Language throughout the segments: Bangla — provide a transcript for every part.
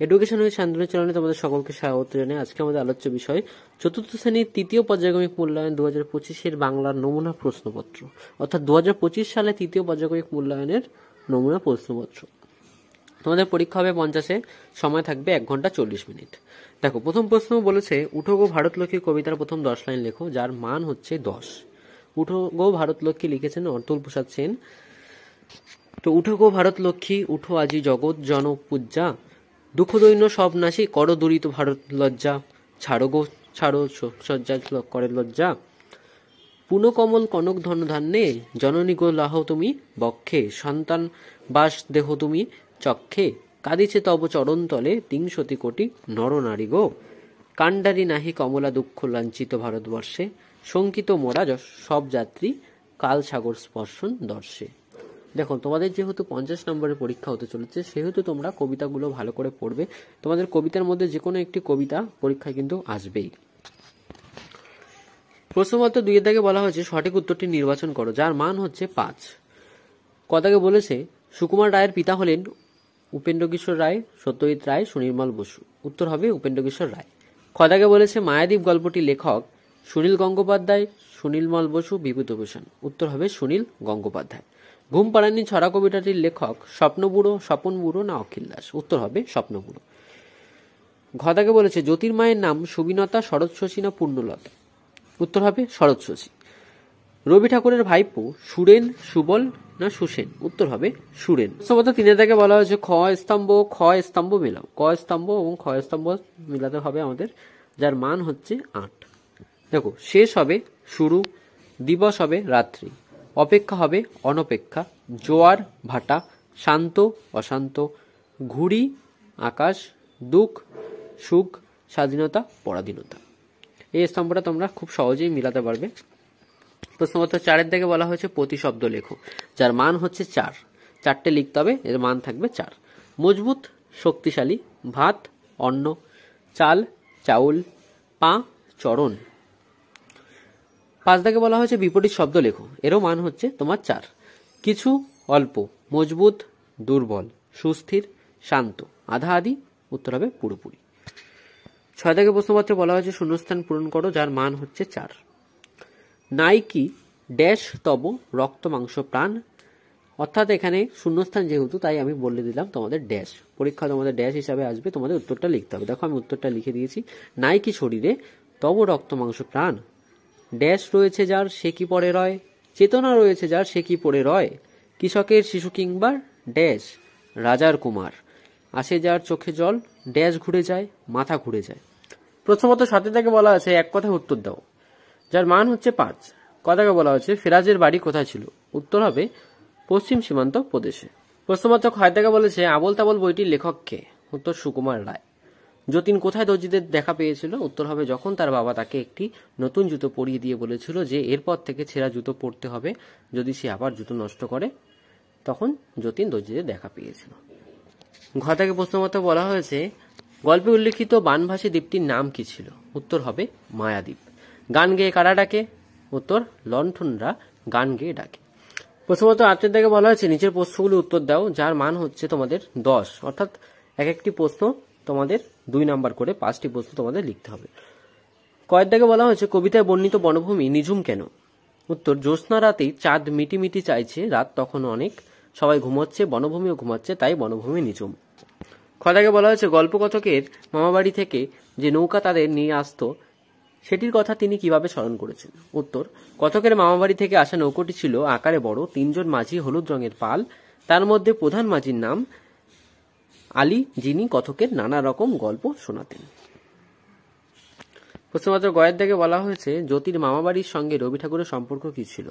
এডুকেশন উইথ শান্তনু চ্যানেলে তোমাদের সকলকে স্বাগত জানাই। আজকে আমাদের আলোচ্য বিষয় চতুর্থ শ্রেণীর তৃতীয় পর্যায়ক্রমিক মূল্যায়ন 2025 বাংলার নমুনা প্রশ্নপত্র, অর্থাৎ 2025 সালে তৃতীয় পর্যায়ক্রমিক মূল্যায়নের নমুনা প্রশ্নপত্র। তোমাদের পরীক্ষা হবে 50-এ, সময় থাকবে 1 ঘন্টা 40 মিনিট। দেখো, প্রথম প্রশ্ন বলেছে উঠো গো ভারতলক্ষ্মী কবিতার প্রথম 10 লাইন লেখো, যার মান হচ্ছে 10। উঠো গো ভারতলক্ষ্মী লিখেছেন অতুল প্রসাদ সেন। তো উঠো গো ভারতলক্ষ্মী, উঠো আজি জগৎ জন পূজ্যা, দুঃখ দৈন্য সব নাশি করো দুরিত ভারত লজ্জা, ছাড়ো গো ছাড়ো সজ্জা করে লজ্জা, পুনকমল কনক ধন ধান্যে, জননী গো লাহ তুমি বক্ষে, সন্তান বাস দেহ তুমি চক্ষে, কাঁদিছে তব চরণ তলে 300 কোটি নর নারী গো, কাণ্ডারি নাহি কমলা দুঃখ লাঞ্ছিত ভারতবর্ষে, শঙ্কিত মোরা সব যাত্রী কাল সাগর স্পর্শন দর্শে। দেখো, তোমাদের যেহেতু 50 নম্বরের পরীক্ষা হতে চলেছে, সেহেতু তোমরা কবিতাগুলো ভালো করে পড়বে। তোমাদের কবিতার মধ্যে যে কোনো একটি কবিতা পরীক্ষায় কিন্তু আসবেই। প্রশ্নপত্র 2 থেকে বলা হয়েছে সঠিক উত্তরটি নির্বাচন করো, যার মান হচ্ছে 5। কথাকে বলেছে সুকুমার রায়ের পিতা হলেন উপেন্দ্র কিশোর রায়, সত্যজিৎ রায়, সুনির্মল বসু। উত্তর হবে উপেন্দ্র কিশোর রায়। কথাকে বলেছে মায়াদ্বীপ গল্পটির লেখক সুনীল গঙ্গোপাধ্যায়, সুনির্মল বসু, বিভূতিভূষণ। উত্তর হবে সুনীল গঙ্গোপাধ্যায়। ঘুম পাড়ানি ছড়া কবিতাটির লেখক স্বপ্নবুড়ো, স্বপন বুড়ো না অখিল দাস। উত্তর হবে স্বপ্নবুড়ো। ঘটাকে বলেছে জ্যোতির্মায়ের নাম সুবিনতা, শরৎ শশী না পূর্ণলতা। উত্তর হবে শরৎ শশী। রবি ঠাকুরের ভাইপো সুরেন, সুবল না সুসেন। উত্তর হবে সুরেন। প্রশ্নপত্র 3 থেকে বলা হয়েছে খ স্তম্ভ মেলাও। ক স্তম্ভ এবং খ স্তম্ভ মিলাতে হবে আমাদের, যার মান হচ্ছে 8। দেখো, শেষ হবে শুরু, দিবস হবে রাত্রি, অপেক্ষা হবে অনপেক্ষা, জোয়ার ভাটা, শান্ত অশান্ত, ঘুড়ি আকাশ, দুঃখ সুখ, স্বাধীনতা পরাধীনতা। এই স্তম্ভটা তোমরা খুব সহজেই মিলাতে পারবে। প্রশ্নপত্র 4 থেকে বলা হয়েছে প্রতিশব্দ লেখো, যার মান হচ্ছে 4। 4টে লিখতে হবে, এর মান থাকবে 4। মজবুত শক্তিশালী, ভাত অন্ন, চাল চাউল, পা চরণ। 5 থেকে বলা হয়েছে বিপরীত শব্দ লেখো, এরও মান হচ্ছে তোমার 4। কিছু অল্প, মজবুত দুর্বল, সুস্থির শান্ত, আধা আধি। উত্তর হবে পুরোপুরি। 6 থেকে প্রশ্নপত্রে বলা হয়েছে শূন্যস্থান পূরণ করো, যার মান হচ্ছে 4। নাই কি ড্যাশ তব রক্ত মাংস প্রাণ। অর্থাৎ এখানে শূন্যস্থান যেহেতু, তাই আমি বলে দিলাম তোমাদের ড্যাশ। পরীক্ষা তোমাদের ড্যাশ হিসাবে আসবে, তোমাদের উত্তরটা লিখতে হবে। দেখো, আমি উত্তরটা লিখে দিয়েছি। নাই কি শরীরে তব রক্ত মাংস প্রাণ, ড্যাশ রয়েছে যার সে কি পড়ে রয়, চেতনা রয়েছে যার সে কি পড়ে রয়, কৃষকের শিশু কিংবা ড্যাশ রাজার কুমার, আসে যার চোখে জল, ড্যাশ ঘুরে যায় মাথা ঘুরে যায়। প্রথমত 7 থেকে বলা আছে এক কথায় উত্তর দাও, যার মান হচ্ছে 5। কথাকে বলা হচ্ছে ফেরাজের বাড়ি কোথায় ছিল। উত্তর হবে পশ্চিম সীমান্ত প্রদেশে। প্রশ্নপত্র 6 থেকে বলেছে আবোল তাবোল বইটির লেখক কে। উত্তর সুকুমার রায়। যতীন কোথায় দর্জিদের দেখা পেয়েছিল। উত্তর হবে যখন তার বাবা তাকে একটি নতুন জুতো পরিয়ে দিয়ে বলেছিল যে এরপর থেকে ছেঁড়া জুতো পরতে হবে, যদি সে আবার জুতো নষ্ট করে, তখন যতীন দর্জিদের দেখা পেয়েছিল। ঘ থেকে প্রশ্নপত্র বলা হয়েছে গল্পে উল্লেখিত বানভাসী দ্বীপটির নাম কি ছিল। উত্তর হবে মায়াদ্বীপ। গান গেয়ে কারা ডাকে। উত্তর লণ্ঠনরা গান গেয়ে ডাকে। প্রশ্নপত্র 8 থেকে বলা হয়েছে নিচের প্রশ্নগুলি উত্তর দাও, যার মান হচ্ছে তোমাদের 10। অর্থাৎ এক একটি প্রশ্ন তোমাদের 2 নাম্বার করে 5টি প্রশ্ন তোমাদের লিখতে হবে। কয়েক থেকে বলা হয়েছে কবিতায় বর্ণিত বনভূমি নিঝুম কেন। উত্তর জ্যোৎস্না রাতেই চাঁদ মিটি মিটি চাইছে, রাত তখন অনেক, সবাই ঘুমোচ্ছে, বনভূমিও ঘুমাচ্ছে, তাই বনভূমি নিঝুম। কথাকে বলা হয়েছে গল্পকথকের মামাবাড়ি থেকে যে নৌকা তাদের নিয়ে আসতো, সেটির কথা তিনি কিভাবে স্মরণ করেছেন। উত্তর কথকের মামাবাড়ি থেকে আসা নৌকোটি ছিল আকারে বড়, 3 জন মাঝি, হলুদ রঙের পাল, তার মধ্যে প্রধান মাঝির নাম আলী, যিনি কথকের নানা রকম গল্প শোনাতেন। প্রশ্নপত্র গয়ের থেকে বলা হয়েছে জ্যোতির মামাবাড়ির সঙ্গে রবি ঠাকুরের সম্পর্ক কি ছিল।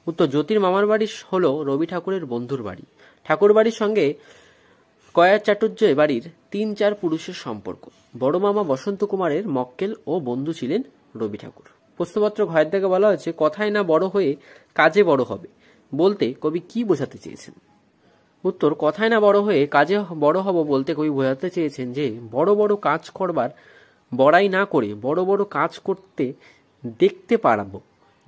উত্তর জ্যোতির মামার বাড়ি হলো রবি ঠাকুরের বন্ধুর বাড়ি। ঠাকুর বাড়ির সঙ্গে কয়ার চাটুর্য বাড়ির 3-4 পুরুষের সম্পর্ক। বড় মামা বসন্ত কুমারের মক্কেল ও বন্ধু ছিলেন রবি ঠাকুর। প্রশ্নপত্র ঘয়ের থেকে বলা হয়েছে কথায় না বড় হয়ে কাজে বড় হবে বলতে কবি কি বোঝাতে চেয়েছেন। উত্তর কথায় না বড় হয়ে কাজে বড় হব বলতে কবি বোঝাতে চেয়েছেন যে বড় বড় কাজ করবার বড়াই না করে বড় বড় কাজ করতে দেখতে পারবো,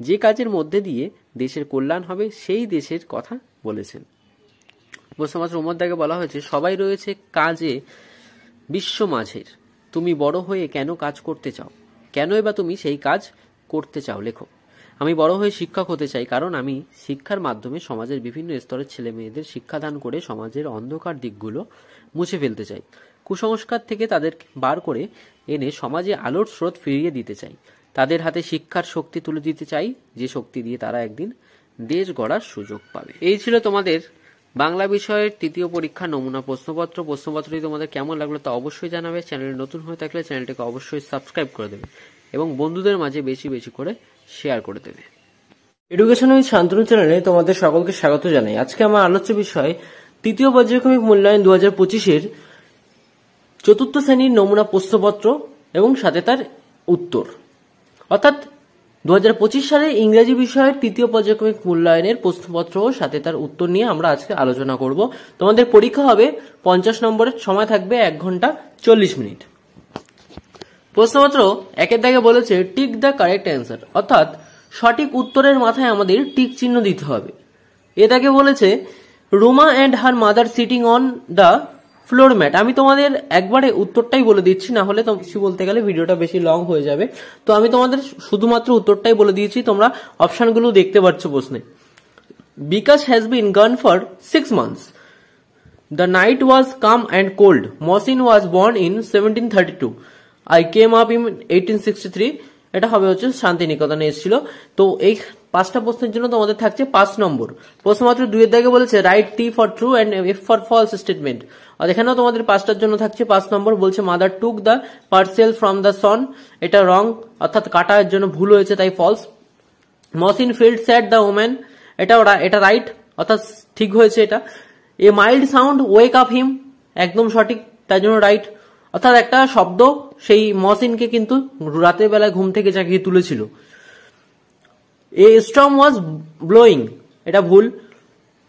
যে কাজের মধ্যে দিয়ে দেশের কল্যাণ হবে সেই দেশের কথা বলেছেন। প্রশ্নপত্র 9 থেকে বলা হয়েছে সবাই রয়েছে কাজে বিশ্ব মাঝের। তুমি বড় হয়ে কেন কাজ করতে চাও? কেনই বা তুমি সেই কাজ করতে চাও? লেখো। আমি বড় হয়ে শিক্ষক হতে চাই, কারণ আমি শিক্ষার মাধ্যমে সমাজের বিভিন্ন স্তরের ছেলে মেয়েদের শিক্ষাদান করে সমাজের অন্ধকার দিকগুলো মুছে ফেলতে চাই। কুসংস্কার থেকে তাদের বার করে এনে সমাজে আলোর স্রোত ফিরিয়ে দিতে চাই। তাদের হাতে শিক্ষার শক্তি তুলে দিতে চাই, যে শক্তি দিয়ে তারা একদিন দেশ গড়ার সুযোগ পাবে। এই ছিল তোমাদের বাংলা বিষয়ের তৃতীয় পরীক্ষার নমুনা প্রশ্নপত্র। প্রশ্নপত্রটি তোমাদের কেমন লাগলো তা অবশ্যই জানাবে। চ্যানেলে নতুন হয়ে থাকলে চ্যানেলটিকে অবশ্যই সাবস্ক্রাইব করে দেবে এবং বন্ধুদের মাঝে বেশি বেশি করে শেয়ার করে দেবে। এডুকেশন উইথ শান্তনু চ্যানেলে তোমাদের সকলকে স্বাগত জানাই। আজকে আমার আলোচ্য বিষয় তৃতীয় পর্যায়ক্রমিক মূল্যায়ন 2025-এর চতুর্থ শ্রেণীর নমুনা প্রশ্নপত্র এবং সাথে তার উত্তর, অর্থাৎ 2025 সালে ইংরেজি বিষয়ের তৃতীয় পর্যায়ক্রমিক মূল্যায়নের প্রশ্নপত্র ও সাথে তার উত্তর নিয়ে আমরা আজকে আলোচনা করব। তোমাদের পরীক্ষা হবে 50 নম্বরের, সময় থাকবে 1 ঘন্টা 40 মিনিট। প্রশ্নপত্র একের দাগে বলেছে টিক দ্য কারেক্ট অ্যান্সার, অর্থাৎ সঠিক উত্তরের মাথায় আমাদের টিক চিহ্ন দিতে হবে। এ দাগে বলেছে Roma and her mother sitting on the floor mat. আমি তোমাদের একবারে উত্তরটাই বলে দিচ্ছি, না হলে তো কিছু বলতে গেলে ভিডিওটা বেশি লং হয়ে যাবে। তো আমি তোমাদের শুধুমাত্র উত্তরটাই বলে দিয়েছি, তোমরা অপশনগুলো দেখতে পাচ্ছ প্রশ্নে। Bikash has been gone for 6 months. The night was calm and cold. Mohsin was born in 1732. I came up in 1863. এটা হবে হচ্ছে শান্তিনিকেতনে এসেছিল। তো এই 5টা প্রশ্নের জন্য তোমাদের থাকছে 5 নম্বর। প্রশ্নপত্র 2 এর দাগে বলেছে right T for true and F for false statement. আর এখানেও তোমাদের 5টার জন্য থাকছে 5 নম্বর। বলছে mother took the parcel from the son, এটা রং, অর্থাৎ কাটার জন্য ভুল হয়েছে তাই false. Mohsin field sad the woman, এটা রাইট, অর্থাৎ ঠিক হয়েছে এটা। A mild sound wake up him, একদম সঠিক, তাই জন্য রাইট, অর্থাৎ একটা শব্দ সেই মহসিনকে কিন্তু রাতের বেলায় ঘুম থেকে জাগিয়ে তুলেছিল। এ স্টর্ম ওয়াজ ব্লোয়িং, এটা ভুল।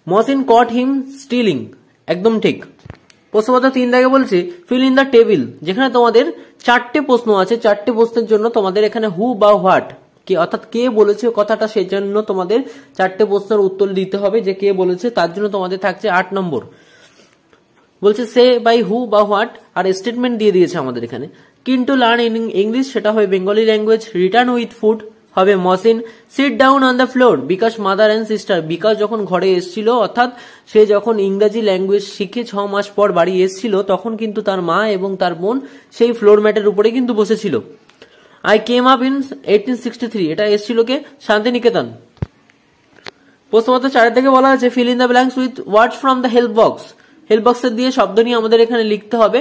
মহসিন কট হিম স্টিলিং, একদম ঠিক। প্রশ্নপত্র 3 দাগে বলছে ফিল ইন দ্য টেবিল, যেখানে তোমাদের 4টে প্রশ্ন আছে। 4টে প্রশ্নের জন্য তোমাদের এখানে হু বা হোয়াট, কে অর্থাৎ কে বলেছে কথাটা, সেই জন্য তোমাদের 4টে প্রশ্নের উত্তর দিতে হবে যে কে বলেছে। তার জন্য তোমাদের থাকছে 8 নম্বর। বলছে সে বাই হু বা হোয়াট, আর স্টেটমেন্ট দিয়ে দিয়েছে আমাদের এখানে। কিন্তু লার্ন ইন ইংলিশ, সেটা হবে Bengali language. Return with food হবে Mohsin. Sit down on the floor Bikash mother and sister, Bikash যখন ঘরে এসেছিল, অর্থাৎ সে যখন ইংরেজি ল্যাঙ্গুয়েজ শিখে 6 মাস পর বাড়ি এসেছিল, তখন কিন্তু তার মা এবং তার বোন সেই ফ্লোর ম্যাটের উপরে কিন্তু বসেছিল। আই কেম আপ ইন 1863, এটা এসেছিল কে? শান্তিনিকেতন। প্রশ্নপত্র 4 থেকে বলা আছে fill in the blanks with words from the help box. Help বক্সের দিয়ে শব্দ নিয়ে আমাদের এখানে লিখতে হবে।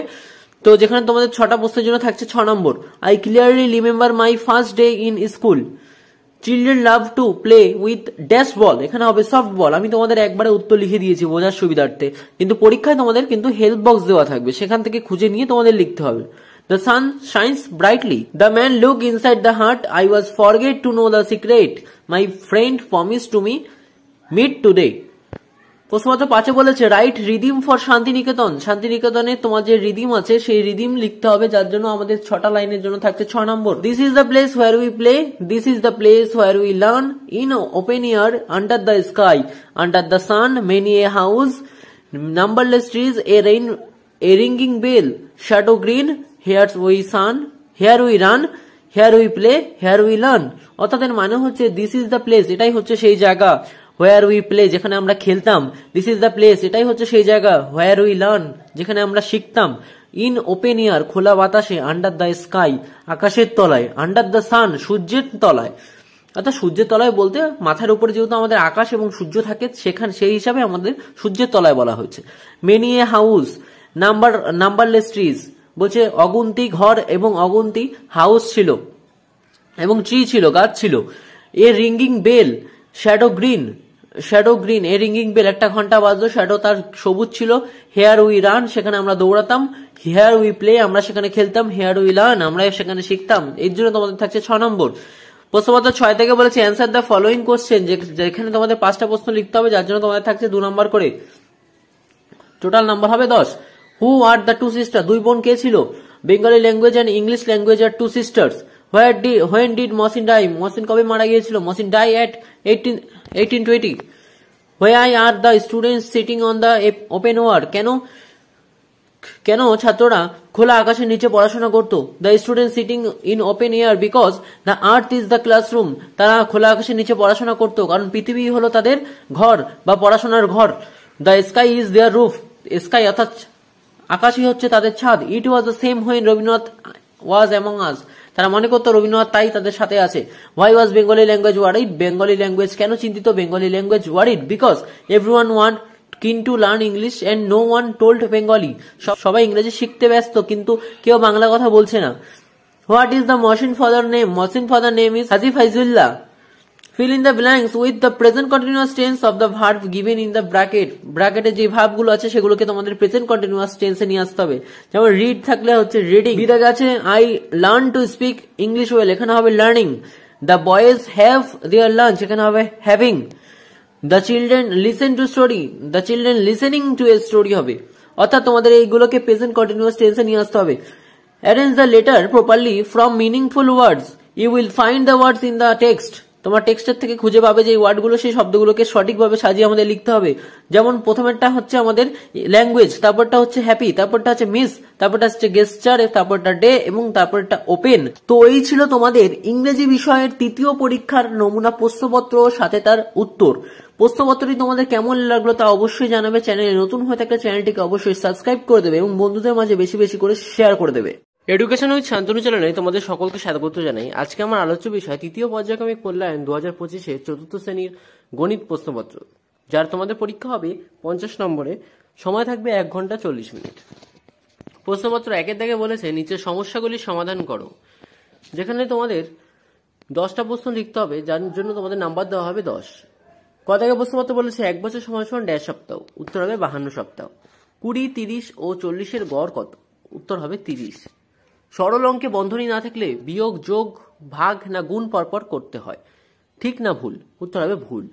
তো যেখানে তোমাদের 6টা প্রশ্নের জন্য থাকছে 6 নম্বর। I clearly remember my first day in school. Children love to play with dash ball, এখানে হবে সফট বল। আমি তোমাদের একবারে উত্তর লিখে দিয়েছি বোঝার সুবিধার্থে, কিন্তু পরীক্ষায় তোমাদের কিন্তু হেল্প বক্স দেওয়া থাকবে, সেখান থেকে খুঁজে নিয়ে তোমাদের লিখতে হবে। The sun shines brightly. The man looked inside the hut. I was forget to know the secret. My friend promised to me meet today. প্রশ্নপত্র 5 বলেছে রাইট রিদিম ফর শান্তিনিকেতন। শান্তিনিকেতনে তোমার যে রিদিম আছে সেই রিদিম লিখতে হবে, যার জন্য আমাদের 6টা লাইনের জন্য থাকছে 6 নম্বর। This is the place where we play, this is the place where we learn, in open air, under the sky, under the sun, many a house, numberless trees, a ringing bell, shadow green, here we sun, here we run, here we play, here we learn. অর্থাৎ এর মানে হচ্ছে দিস ইজ দ্য প্লেস, এটাই হচ্ছে সেই জায়গা। হোয়ার উই প্লে, যেখানে আমরা খেলতাম। দিস ইজ দ্য প্লেস, এটাই হচ্ছে সেই জায়গা। হোয়ার উই লার্ন, যেখানে আমরা শিখতাম। ইন ওপেন এয়ার, খোলা বাতাসে। আন্ডার দ্য স্কাই, আকাশের তলায়। আন্ডার দ্য সান, সূর্যের তলায়। অর্থাৎ সূর্যের তলায় বলতে মাথার উপরে যেহেতু আমাদের আকাশ এবং সূর্য থাকে, সেখানে সেই হিসাবে আমাদের সূর্যের তলায় বলা হয়েছে। Many a house, numberless trees, বলছে অগুন্তি ঘর এবং অগুন্তি হাউস ছিল এবং ট্রি ছিল, গাছ ছিল। এ রিঙ্গিং বেল, শ্যাডো গ্রিন, এ রিঙ্গিং বেল, একটা ঘন্টা বাজলো, শ্যাডো তার সবুজ ছিল। হেয়ার উই রান, সেখানে আমরা দৌড়াতাম। হেয়ার উই প্লে, আমরা সেখানে খেলতাম। হেয়ার উই লার্ন, আমরা সেখানে শিখতাম। এর জন্য তোমাদের থাকছে 6 নম্বর। প্রশ্নপত্র 6 থেকে বলেছে অ্যান্সার দ্য ফলোইং কোশ্চেন, যেখানে তোমাদের 5টা প্রশ্ন লিখতে হবে, যার জন্য তোমাদের থাকছে 2 নম্বর করে। টোটাল নাম্বার হবে 10। Who are the two sister, 2 বোন কে ছিল? Bengali language and English language are 2 sisters. When did Mohsin die, Mohsin কবে মারা গিয়েছিল? Mohsin die at 1820. Why are the students sitting on the open wall? কেন কেন ছাত্ররা খোলা আকাশের নিচে পড়াশোনা করতো? The student sitting in open air because the earth is the classroom. তারা খোলা আকাশের নিচে পড়াশোনা করতো কারণ পৃথিবী হলো তাদের ঘর বা পড়াশোনার ঘর। The sky is their roof. Sky অর্থাৎ আকাশই হচ্ছে তাদের ছাদ। It was the same when Rabindranath was among us. তারা মনে করতো রবীন্দ্রনাথ তাই তাদের সাথে আছে। Why was Bengali language worried? Bengali language কেন চিন্তিত? Bengali language worried because everyone wanting to learn English and no one told Bengali. সবাই ইংরেজি শিখতে ব্যস্ত কিন্তু কেউ বাংলা কথা বলছে না। What is the Mohsin father name? Mohsin father name is Haji Faizullah. Fill in the blanks with the present continuous tense of the verb given in the bracket. ব্র্যাকেটে যে ভার্বগুলো আছে সেগুলোকে তোমাদের প্রেজেন্ট কন্টিনিউয়াস টেন্সে নিয়ে আসতে হবে। যেমন রিড থাকলে হচ্ছে রিডিং, বি থাকে আছে I learn to speak English well, এখানে হবে learning. The boys have their lunch, এখানে হবে having. The children listen to story, the children listening to a story হবে। অর্থাৎ তোমাদের এইগুলোকে প্রেজেন্ট কন্টিনিউয়াস টেন্সে নিয়ে আসতে হবে। Arrange the letter properly from meaningful words. You will find the words in the text. তোমার টেক্সটের থেকে খুঁজে পাবে যে ওয়ার্ডগুলো, সেই শব্দগুলোকে সঠিকভাবে সাজিয়ে আমাদের লিখতে হবে। যেমন প্রথমেরটা হচ্ছে আমাদের ল্যাঙ্গুয়েজ, তারপরটা হচ্ছে হ্যাপি, তারপরটা হচ্ছে মিস, তারপরটা হচ্ছে গেস্টার, তারপরটা ডে এবং তারপরটা ওপেন। তো এই ছিল তোমাদের ইংরেজি বিষয়ের তৃতীয় পরীক্ষার নমুনা প্রশ্নপত্র সাথে তার উত্তর। প্রশ্নপত্রটি তোমাদের কেমন লাগলো তা অবশ্যই জানাবে। চ্যানেলে নতুন হয়ে থাকলে চ্যানেলটিকে অবশ্যই সাবস্ক্রাইব করে দেবে এবং বন্ধুদের মাঝে বেশি বেশি করে শেয়ার করে দেবে। এডুকেশন উইথ শান্তনু চ্যানেলে তোমাদের সকলকে স্বাগত জানাই। আজকে আমার আলোচ্য বিষয় তৃতীয় পর্যায়ক্রমিক মূল্যায়ন 2025 চতুর্থ শ্রেণীর গণিত প্রশ্নপত্র, যার তোমাদের পরীক্ষা হবে 50 নম্বরে। সময় থাকবে 1 ঘন্টা 40 মিনিট। প্রশ্নপত্র 1-এর দাগে বলেছে নিচের সমস্যাগুলির সমাধান করো, যেখানে তোমাদের 10টা প্রশ্ন লিখতে হবে, যার জন্য তোমাদের নাম্বার দেওয়া হবে 10। ক দাগে প্রশ্নপত্র বলেছে 1 বছর সমান সমান 1.5 সপ্তাহ, উত্তর হবে 52 সপ্তাহ। 20, 30 ও 40-এর গড় কত? উত্তর হবে 30। সরল অঙ্কে বন্ধনী না থাকলে বিয়োগ, যোগ, ভাগ না গুণ পরপর করতে হয়, ঠিক না ভুল? উত্তর হবে ভুল।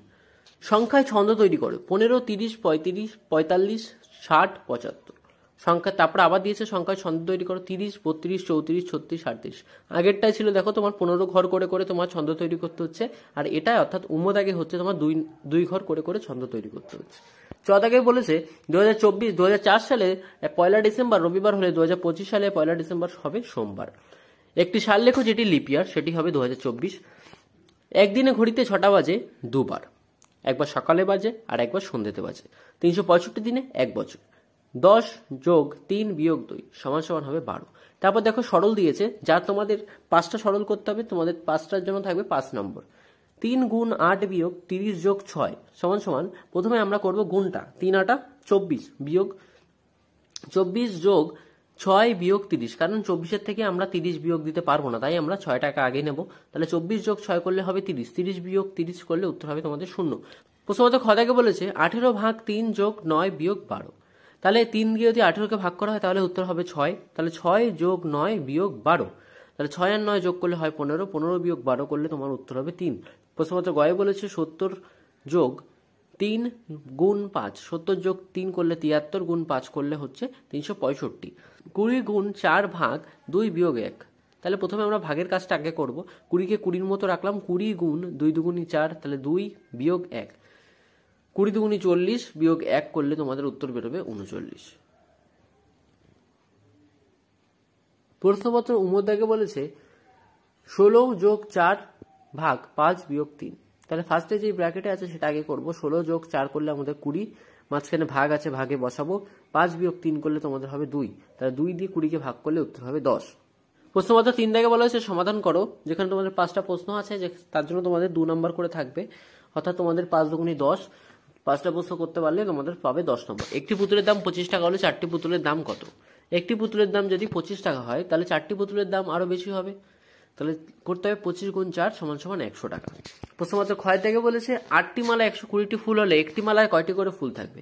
সংখ্যায় ছন্দ তৈরি করো। 15, 30, 35, 45, 60, 75 সংখ্যা। তারপর আবার দিয়েছে সংখ্যায় ছন্দ তৈরি করো 30, 32, 34, 36, 38। আগেরটাই ছিল দেখো তোমার 15 ঘর করে করে তোমার ছন্দ তৈরি করতে হচ্ছে, আর এটাই অর্থাৎ উম্মদাগে হচ্ছে তোমার দুই ঘর করে করে ছন্দ তৈরি করতে হচ্ছে। চদাগে বলেছে 2004 সালে 1 ডিসেম্বর রবিবার হলে 2025 সালে 1 ডিসেম্বর হবে সোমবার। একটি সাল লেখো যেটি লিপিয়ার, সেটি হবে 2024। একদিনে ঘড়িতে 6টা বাজে দুবার, একবার সকালে বাজে আর একবার সন্ধ্যেতে বাজে। 365 দিনে 1 বছর। 10 যোগ 3 বিয়োগ 2 সমান সমান হবে 12। তারপর দেখো সরল দিয়েছে, যার তোমাদের 5টা সরল করতে হবে। তোমাদের 5টার জন্য থাকবে 5 নম্বর। 3 গুণ 8 বিয়োগ 30 যোগ 6 সমান সমান, প্রথমে আমরা করব গুণটা, 3 8 24 বিয়োগ 24 যোগ 6 বিয়োগ 30, কারণ 24-এর থেকে আমরা 30 বিয়োগ দিতে পারবো না, তাই আমরা 6 টাকা আগে নেব। তাহলে 24 যোগ 6 করলে হবে 30, 30 বিয়োগ 30 করলে উত্তর হবে তোমাদের 0। প্রশ্নমত খ দাগে বলেছে 18 ভাগ 3 যোগ 9 বিয়োগ 12। তাহলে 3 দিয়ে যদি 18কে ভাগ করা হয় তাহলে উত্তর হবে 6। তাহলে 6 যোগ 9 বিয়োগ 12, তাহলে 6 আর 9 যোগ করলে হয় 15, 15 বিয়োগ 12 করলে তোমার উত্তর হবে 3। প্রশ্নমত গয়ে বলেছে 70 যোগ 3 গুণ 5, 70 যোগ 3 করলে 73, গুণ 5 করলে হচ্ছে 365। 20 গুণ 4 ভাগ 2 বিয়োগ 1। তাহলে প্রথমে আমরা ভাগের কাজটা আগে করব। 20কে 20-র মতো রাখলাম, 20 গুণ 2 দুগুণী 4, তাহলে 2 বিয়োগ 1। 20 দুগুণী 40 বিয়োগ 1 করলে তোমাদের উত্তর বেরোবে 39। প্রশ্নপত্র উমদাকে বলেছে 16 যোগ 4 ভাগ 5 বিয়োগ 3। তাহলে ফার্স্টে যে ব্র্যাকেটে আছে সেটা আগে করব। 16 যোগ 4 করলে আমাদের 20, মাঝখানে ভাগ আছে, ভাগে বসাবো। 5 বিয়োগ 3 করলে তোমাদের হবে 2, তাহলে 2 দিয়ে 20কে ভাগ করলে উত্তর হবে 10। প্রশ্নপত্র 3 দাগে বলা হয়েছে সমাধান করো, যেখানে তোমাদের 5টা প্রশ্ন আছে, তার জন্য তোমাদের 2 নাম্বার করে থাকবে, অর্থাৎ তোমাদের 5 দুগুণী 10। 5টা প্রশ্ন করতে পারলে তোমাদের পাবে 10 নম্বর। একটি পুতুলের দাম 25 টাকা হলে 4টি পুতুলের দাম কত? একটি পুতুলের দাম যদি 25 টাকা হয় তাহলে 4টি পুতুলের দাম আরো বেশি হবে, তাহলে করতে হবে 25 গুণ 4 সমান সমান 100 টাকা। প্রশ্নপত্র ক্ষয় থেকে বলেছে 8টি মালায় 120টি ফুল হলে একটি মালায় কয়টি করে ফুল থাকবে?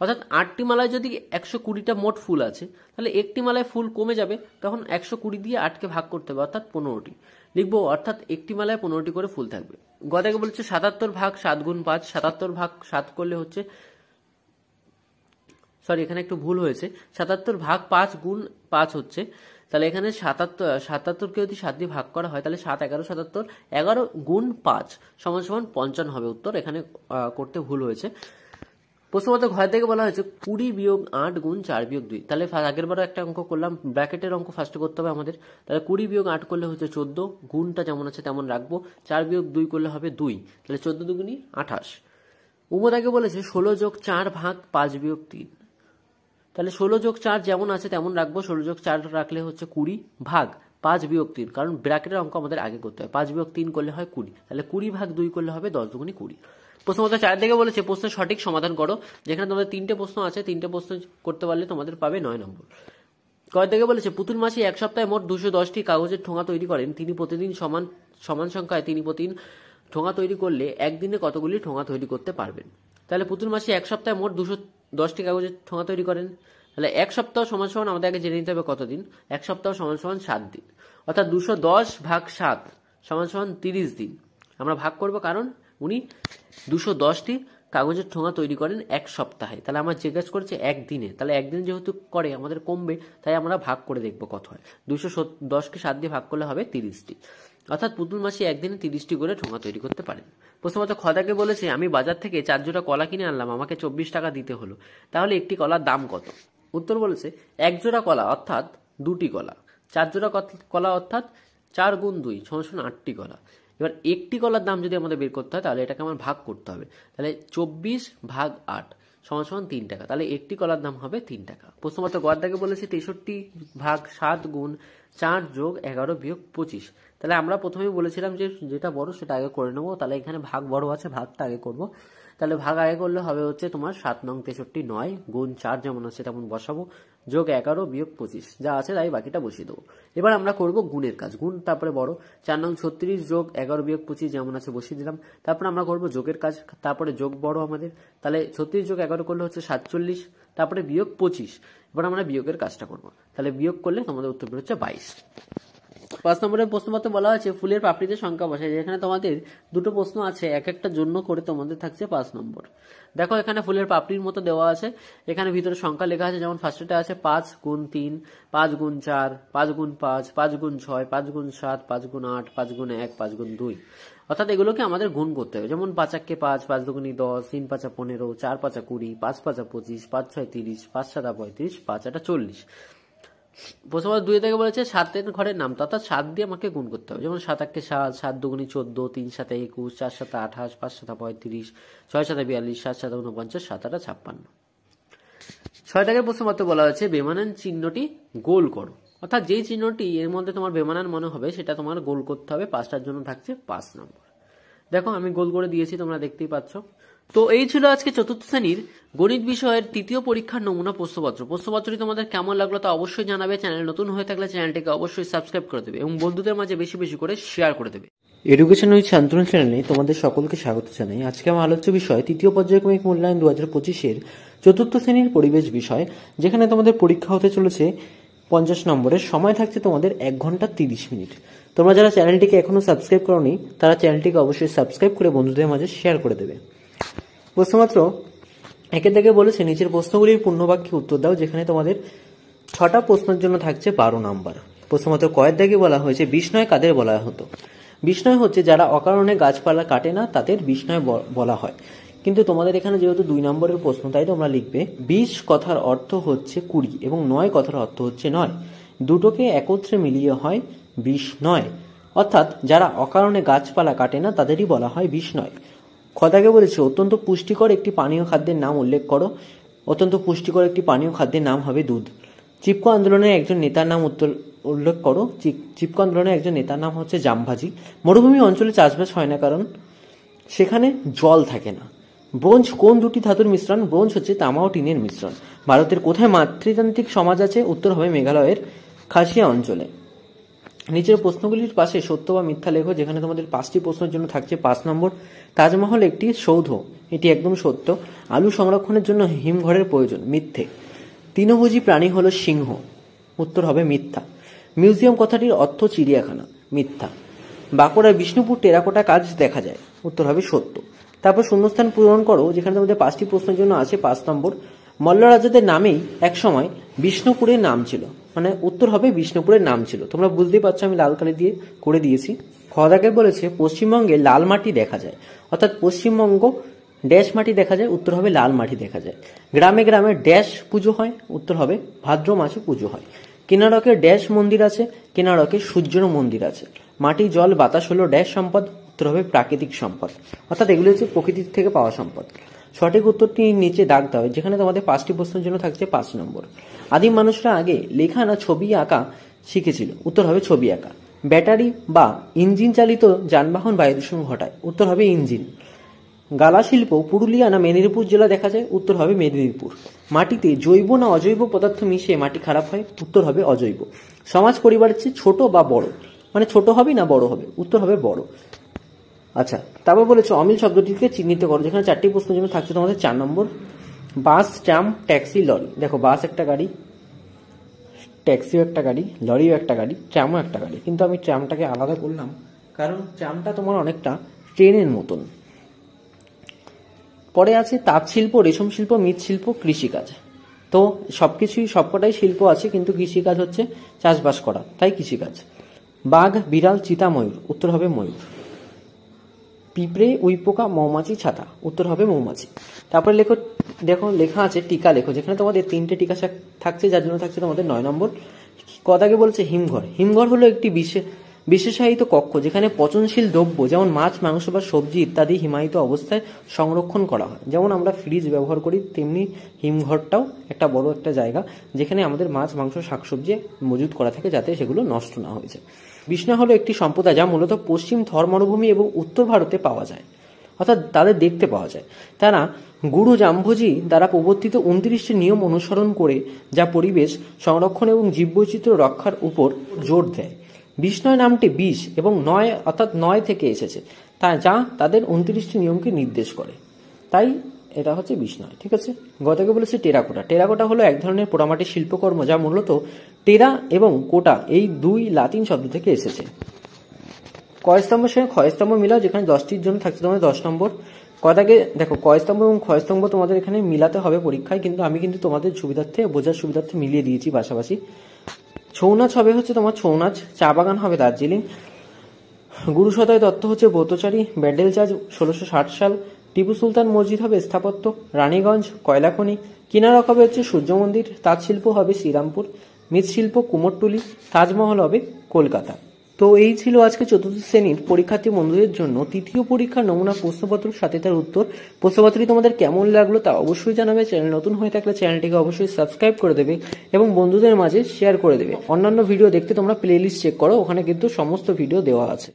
অর্থাৎ 8টি মালায় যদি 120টা মোট ফুল আছে, তাহলে একটি মালায় ফুল কমে যাবে, তখন 120 দিয়ে 8কে ভাগ করতে হবে, অর্থাৎ 15টি লিখবো, অর্থাৎ একটি মালায় 15টি করে ফুল থাকবে। গদাকে বলেছে 77 ভাগ 7 গুণ 5, 77 ভাগ 7 করলে হচ্ছে, সরি এখানে একটু ভুল হয়েছে, 77 ভাগ 5 গুণ 5 হচ্ছে, তাহলে এখানে 77কে যদি 7 দিয়ে ভাগ করা হয় তাহলে 7 11 77, 11 গুণ 5 সমান সমান 55 হবে উত্তর। এখানে করতে ভুল হয়েছে। প্রশ্নমত ঘর থেকে বলা হয়েছে 20 বিয়োগ 8 গুণ 4 বিয়োগ 2। তাহলে আগের বারও একটা অঙ্ক করলাম, ব্র্যাকেটের অঙ্ক ফার্স্ট করতে হবে আমাদের। তাহলে 20 বিয়োগ 8 করলে হচ্ছে 14, গুণটা যেমন আছে তেমন রাখবো। 4 বিয়োগ 2 করলে হবে 2, তাহলে 14 দুগুণী 28। উমদাকে বলেছে 16 যোগ 4 ভাগ 5 বিয়োগ 3। তাহলে 16 যোগ 4 যেমন আছে তেমন রাখবো, 16 যোগ 4 রাখলে হচ্ছে 20 ভাগ 5 বিয়োগ 3, কারণ ব্র্যাকেটের অঙ্ক আমাদের আগে করতে হয়। 5 বিয়োগ 3 করলে হয় 20, তাহলে 20 ভাগ 2 করলে হবে 10 দুগুণী 20। প্রশ্নমত 4 থেকে বলেছে প্রশ্নের সঠিক সমাধান করো, যেখানে তোমাদের 3টে প্রশ্ন আছে, 3টে প্রশ্ন করতে পারলে তোমাদের পাবে 9 নম্বর। কয় থেকে বলেছে পুতুল মাসি এক সপ্তাহে মোট 210টি কাগজের ঠোঙা তৈরি করেন, তিনি প্রতিদিন সমান সংখ্যায় তিনি প্রতিদিন ঠোঙা তৈরি করলে একদিনে কতগুলি ঠোঙা তৈরি করতে পারবেন। তাহলে পুতুল মাসি এক সপ্তাহে মোট 210টি কাগজের ঠোঙা তৈরি করেন, তাহলে এক সপ্তাহ সমান সমান আমাদের আগে জেনে নিতে হবে কতদিন। এক সপ্তাহ সমান সমান 7 দিন, অর্থাৎ 210 ভাগ 7 সমান সমান 30 দিন। আমরা ভাগ করব, কারণ উনি 210টি কাগজের ঠোঙা তৈরি করেন এক সপ্তাহে। তাহলে আমরা জিজ্ঞেস করছে একদিনে, তাহলে একদিনে যেহেতু করে আমাদের কমবে, তাই আমরা ভাগ করে দেখবো কত হয়। 210কে 7 দিয়ে ভাগ করলে হবে 30টি, অর্থাৎ পুতুল মাসি একদিনে 30টি করে ঠোঙা তৈরি করতে পারেন। প্রথমত খদাকে বলেছে আমি বাজার থেকে 4 জোড়া কলা কিনে আনলাম, আমাকে 24 টাকা দিতে হলো, তাহলে একটি কলার দাম কত। উত্তর বলেছে 1 জোড়া কলা অর্থাৎ 2টি কলা, 4 জোড়া কলা অর্থাৎ 4 গুণ 2 সমান 8টি কলা। এবার একটি কলার দাম যদি আমাদের বের করতে হয়, তাহলে এটাকে আমার ভাগ করতে হবে। তাহলে 24 ভাগ 8 সমান সমান 3 টাকা, তাহলে একটি কলার দাম হবে 3 টাকা। প্রশ্নমত গড়দাকে বলেছে 63 ভাগ 7 গুণ 4 যোগ 11 বিয়োগ 25। তাহলে আমরা প্রথমেই বলেছিলাম যে যেটা বড় সেটা আগে করে নেবো, তাহলে এখানে ভাগ বড় আছে, ভাগটা আগে করব। তাহলে ভাগ আগে করলে হবে হচ্ছে তোমার 7 নং 63 9 গুণ 4 যেমন আছে তেমন বসাবো, যোগ 11 বিয়োগ 25, যা আছে তাই বাকিটা বসিয়ে দেবো। এবার আমরা করব গুণের কাজ, গুণ তারপরে বড়, 4 নং 36 যোগ 11 বিয়োগ 25 যেমন আছে বসিয়ে দিলাম। তারপর আমরা করব যোগের কাজ, তারপরে যোগ বড় আমাদের, তাহলে 36 যোগ 11 করলে হচ্ছে 47, তারপরে বিয়োগ 25। এবার আমরা বিয়োগের কাজটা করব, তাহলে বিয়োগ করলে তোমাদের উত্তর বেরোচ্ছে 22। 5 নম্বরের প্রশ্নপত্রে বলা আছে ফুলের পাপড়িতে সংখ্যা বসায়, যেখানে তোমাদের দুটো প্রশ্ন আছে, এক একটা জন্য করে তোমাদের থাকছে 5 নম্বর। দেখো এখানে ফুলের পাপড়ির মতো দেওয়া আছে, এখানে ভিতরে সংখ্যা লেখা আছে, যেমন ফার্স্টে আছে 5 গুণ 3, 5 গুণ 4, 5 গুণ 5, 5 গুণ 6, 5 গুণ 7, 5 গুণ 8, 5 গুণ 1, 5 গুণ 2, অর্থাৎ এগুলোকে আমাদের গুণ করতে হবে। যেমন 5 কে 5, 5 দুগুণী 10, 3 5 15, 4 5 20, 5 5 25, 5 6 30, 5 7 35, 5 8 40। প্রথমত 2 থেকে বলেছে 7 ঘরের নাম, অর্থাৎ 7 দিয়ে আমাকে গুণ করতে হবে। যেমন 7 কে 7, 7 দুগুণী 14, 3 7 21, 4 7 28, 5 7 35, 6 7 42, 7 7 49, 7 8 56। 6 থেকে প্রশ্নপত্র বলা হয়েছে বেমানান চিহ্নটি গোল করো, অর্থাৎ যেই চিহ্নটি এর মধ্যে তোমার বেমানান মনে হবে সেটা তোমার গোল করতে হবে। 5টার জন্য থাকছে 5 নম্বর। দেখো আমি গোল করে দিয়েছি, তোমরা দেখতেই পাচ্ছ। তো এই ছিল আজকে চতুর্থ শ্রেণীর গণিত বিষয়ের তৃতীয় পরীক্ষার নমুনা প্রশ্নপত্র। প্রশ্নপত্রটি তোমাদের কেমন লাগলো তা অবশ্যই জানাবে। চ্যানেল নতুন হয়ে থাকলে চ্যানেলটিকে অবশ্যই সাবস্ক্রাইব করে দেবে এবং বন্ধুদের মাঝে বেশি বেশি করে শেয়ার করে দেবে। এডুকেশন উইথ শান্তনু চ্যানেলে তোমাদের সকলকে স্বাগত জানাই। আজকে আমার আলোচ্য বিষয় তৃতীয় পর্যায়ক্রমিক মূল্যায়ন 2025-এর চতুর্থ শ্রেণীর পরিবেশ বিষয়, যেখানে তোমাদের পরীক্ষা হতে চলেছে 50 নম্বরের। সময় থাকছে তোমাদের 1 ঘন্টা 30 মিনিট। তোমরা যারা চ্যানেলটিকে এখনো সাবস্ক্রাইব করোনি তারা চ্যানেলটিকে অবশ্যই সাবস্ক্রাইব করে বন্ধুদের মাঝে শেয়ার করে দেবে। প্রশ্নমাত্র 1 থেকে বলেছে নিচের প্রশ্নগুলির পূর্ণবাক্যে উত্তর দাও, যেখানে তোমাদের 6টা প্রশ্নের জন্য থাকছে 12 নম্বর। প্রশ্নমাত্র কয়ের দাগে বলা হয়েছে বিষ্ণয় কাদের বলা হতো। বিষ্ণয় হচ্ছে যারা অকারণে গাছপালা কাটে না, তাদের বিষ্ণয় বলা হয়। কিন্তু তোমাদের এখানে যেহেতু 2 নম্বরের প্রশ্ন, তাই তোমরা লিখবে 20 কথার অর্থ হচ্ছে 20 এবং 9 কথার অর্থ হচ্ছে 9, দুটোকে একত্রে মিলিয়ে হয় বিষ্ণয়, অর্থাৎ যারা অকারণে গাছপালা কাটে না তাদেরই বলা হয় বিষ্ণয়। খদাকে বলেছে অত্যন্ত পুষ্টিকর একটি পানীয় খাদ্যের নাম উল্লেখ করো। অত্যন্ত পুষ্টিকর একটি পানীয় খাদ্যের নাম হবে দুধ। চিপকো আন্দোলনের একজন নেতার নাম উল্লেখ করো। চিপকো আন্দোলনের একজন নেতার নাম হচ্ছে জামভাজি। মরুভূমি অঞ্চলে চাষবাস হয় না কারণ সেখানে জল থাকে না। ব্রোঞ্জ কোন দুটি ধাতুর মিশ্রণ? ব্রোঞ্জ হচ্ছে তামা ও টিনের মিশ্রণ। ভারতের কোথায় মাতৃতান্ত্রিক সমাজ আছে? উত্তর হবে মেঘালয়ের খাসিয়া অঞ্চলে। নিচের প্রশ্নগুলির পাশে সত্য বা মিথ্যা লেখো, যেখানে তোমাদের 5টি প্রশ্নের জন্য থাকছে 5 নম্বর। তাজমহল একটি সৌধ, এটি একদম সত্য। আলু সংরক্ষণের জন্য হিমঘরের প্রয়োজন, মিথ্যে। তৃণভোজী প্রাণী হলো সিংহ, উত্তর হবে মিথ্যা। মিউজিয়াম কথাটির অর্থ চিড়িয়াখানা, মিথ্যা। বাঁকুড়ার বিষ্ণুপুর টেরাকোটা কাজ দেখা যায়, উত্তর হবে সত্য। তারপর শূন্যস্থান পূরণ করো, যেখানে তোমাদের 5টি প্রশ্নের জন্য আছে 5 নম্বর। মল্ল রাজাদের নামেই এক সময় বিষ্ণুপুরের নাম ছিল, মানে উত্তর হবে বিষ্ণুপুরের নাম ছিল। তোমরা বুঝতেই পারছো আমি লাল কালি দিয়ে করে দিয়েছি। খদাকে বলেছে পশ্চিমবঙ্গে লাল মাটি দেখা যায়, অর্থাৎ পশ্চিমবঙ্গ ড্যাশ মাটি দেখা যায়, উত্তর হবে লাল মাটি দেখা যায়। গ্রামে গ্রামে ড্যাশ পুজো হয়, উত্তর হবে ভাদ্র মাসে পুজো হয়। কিনারকে ড্যাশ মন্দির আছে, কিনারকে সূর্যের মন্দির আছে। মাটি জল বাতাস হলো ড্যাশ সম্পদ, উত্তর হবে প্রাকৃতিক সম্পদ। অর্থাৎ এগুলো হচ্ছে প্রকৃতির থেকে পাওয়া সম্পদ। সঠিক উত্তরটি নিচে দাগ দেওয়া হয়, যেখানে তোমাদের 5টি প্রশ্নের জন্য থাকছে 5 নম্বর। আদিম মানুষরা আগে লেখা না ছবি আঁকা শিখেছিল, উত্তর হবে ছবি আঁকা। ব্যাটারি বা ইঞ্জিন চালিত যানবাহন বায়ু দূষণ ঘটায়, উত্তর হবে ইঞ্জিন। গালা শিল্প পুরুলিয়া না মেদিনীপুর জেলা দেখা যায়, উত্তর হবে মেদিনীপুর। মাটিতে জৈব না অজৈব পদার্থ মিশিয়ে মাটি খারাপ হয়, উত্তর হবে অজৈব। সমাজ পরিবারের চেয়ে ছোট বা বড়, মানে ছোট হবে না বড় হবে, উত্তর হবে বড়। আচ্ছা, তারপর বলেছে অমিল শব্দটিকে চিহ্নিত করো, যেখানে 4টি প্রশ্নের জন্য থাকছে তোমাদের 4 নম্বর। বাস, ট্রাম, ট্যাক্সি, লরি। দেখো বাস একটা গাড়ি, ট্যাক্সিও একটা গাড়ি, লরিও একটা গাড়ি, ট্রামও একটা গাড়ি। কিন্তু আমি ট্রামটাকে আলাদা করলাম, কারণ ট্রামটা তোমার অনেকটা ট্রেনের মতন। পরে আছে তাঁত শিল্প, রেশম শিল্প, মৃৎশিল্প, কৃষিকাজ। তো সবকিছুই সবকটাই শিল্প আছে, কিন্তু কৃষিকাজ হচ্ছে চাষবাস করা, তাই কৃষিকাজ। বাঘ, বিড়াল, চিতা, ময়ূর, উত্তর হবে ময়ূর। পিঁপড়ে, উইপোকা, মৌমাছি, ছাতা, উত্তর হবে মৌমাছি। তারপরে দেখো লেখা আছে টিকা লেখো, যেখানে তোমাদের 3টে টিকা থাকছে, যার জন্য থাকছে তোমাদের 9 নম্বর। কথাকে বলছে হিমঘর। হিমঘর হলো একটি বিশেষায়িত কক্ষ, যেখানে পচনশীল দ্রব্য যেমন মাছ, মাংস বা সবজি ইত্যাদি হিমায়িত অবস্থায় সংরক্ষণ করা হয়। যেমন আমরা ফ্রিজ ব্যবহার করি, তেমনি হিমঘরটাও একটা বড় একটা জায়গা, যেখানে আমাদের মাছ, মাংস, শাকসবজি মজুত করা থাকে, যাতে সেগুলো নষ্ট না হয়ে যায়। বিষ্ণা হলো একটি সম্প্রদায় যা মূলত পশ্চিম থর মরুভূমি এবং উত্তর ভারতে পাওয়া যায়, অর্থাৎ তাদের দেখতে পাওয়া যায়। তারা গুরু জাম্ভোজি দ্বারা প্রবর্তিত 29টি নিয়ম অনুসরণ করে, যা পরিবেশ সংরক্ষণ এবং জীববৈচিত্র্য রক্ষার উপর জোর দেয়। বিষ্ণয় নামটি বিষ এবং 9 অর্থাৎ 9 থেকে এসেছে, যা তাদের 29টি নিয়মকে নির্দেশ করে, তাই এটা হচ্ছে বিষ্ণয়। ঠিক আছে। গতকে বলেছে টেরাকোটা। টেরাকোটা হলো এক ধরনের পোড়ামাটির শিল্পকর্ম, যা মূলত টেরা এবং কোটা এই 2 লাতিন শব্দ থেকে এসেছে। কয়স্তম্ভের সঙ্গে ক্ষয়স্তম্ভ মিলাও, যেখানে 10টির জন্য থাকছে তোমাদের 10 নম্বর। কথাকে দেখো কয়স্তম্ভ এবং ক্ষয়স্তম্ভ তোমাদের এখানে মিলাতে হবে পরীক্ষায়, কিন্তু আমি কিন্তু তোমাদের সুবিধার্থে বোঝার সুবিধার্থে মিলিয়ে দিয়েছি পাশাপাশি। ছৌ নাচ হবে হচ্ছে তোমার ছৌ নাচ। চা বাগান হবে দার্জিলিং। গুরু সদয় দত্ত হচ্ছে ব্রতচারী। ব্যান্ডেল চার্চ 1660 সাল। টিপু সুলতান মসজিদ হবে স্থাপত্য। রানীগঞ্জ কয়লাখনি। কিনারক হবে হচ্ছে সূর্য মন্দির। তাঁত শিল্প হবে শ্রীরামপুর। মৃৎশিল্প কুমোরটুলি। তাজমহল হবে কলকাতা। তো এই ছিল আজকে 4র্থ শ্রেণীর পরীক্ষার্থী বন্ধুদের জন্য তৃতীয় পরীক্ষার নমুনা প্রশ্নপত্র, সাথে তার উত্তর। প্রশ্নপত্রটি তোমাদের কেমন লাগলো তা অবশ্যই জানাবে। চ্যানেল নতুন হয়ে থাকলে চ্যানেলটিকে অবশ্যই সাবস্ক্রাইব করে দেবে এবং বন্ধুদের মাঝে শেয়ার করে দেবে। অন্যান্য ভিডিও দেখতে তোমরা প্লেলিস্ট চেক করো, ওখানে কিন্তু সমস্ত ভিডিও দেওয়া আছে।